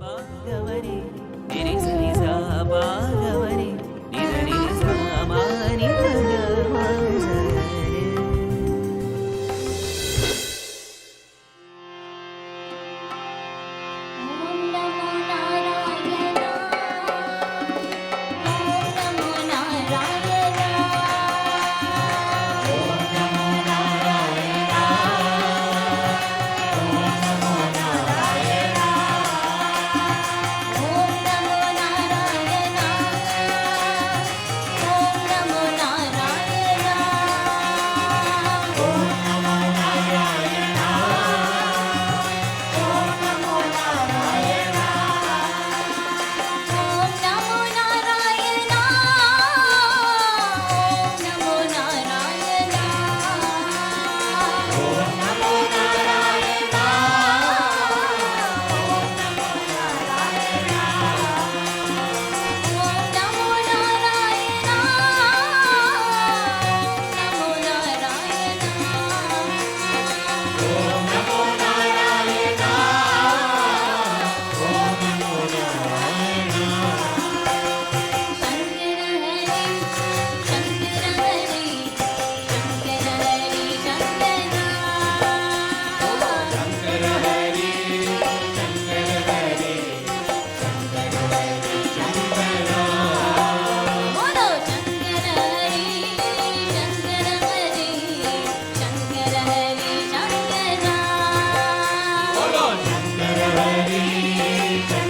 భాగవరి నిరి సరి సా భాగవరి నిద నిరి సా మా ని ధ గ మ స రే. ఓం నమో నారాయణ ఓం నమో నారాయణ ఓం నమో నారాయణ ఓం నమో నారాయణ ఓం నమో నారాయణ ఓం నమో నారాయణ ఓం నమో నారాయణ ఓం నమో నారాయణ ఓం నమో నారాయణ ఓం నమో నారాయణ ఓం నమో నారాయణ ఓం నమో నారాయణ ఓం నమో నారాయణ ఓం నమో నారాయణ ఓం నమో నారాయణ శంకర హరి శంకర హరి శంకర హరి శంకర శంకర హరి శంకర హరి శంకర హరి శంకర బోలో శంకర హరి శంకర హరి శంకర హరి శంకర బోలో శంకర హరి శంకర